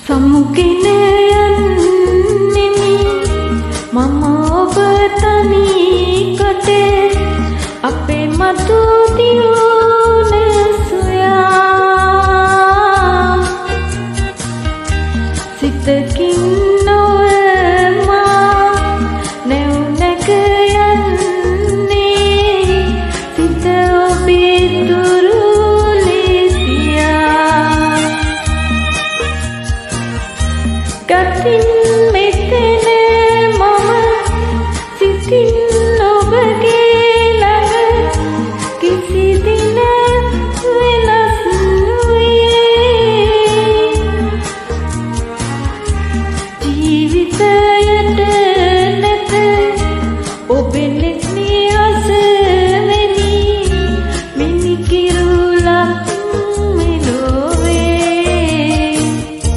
සමුගෙන යන්නෙමි මම ඔබ තනි කොට අපේ මතු දියුන සොයා සිතකින් නොව මා නැව් නැග යන්නේ සිත ඔබේ දුරු ලෙසියා ගතින් මෙතන මම සිතින්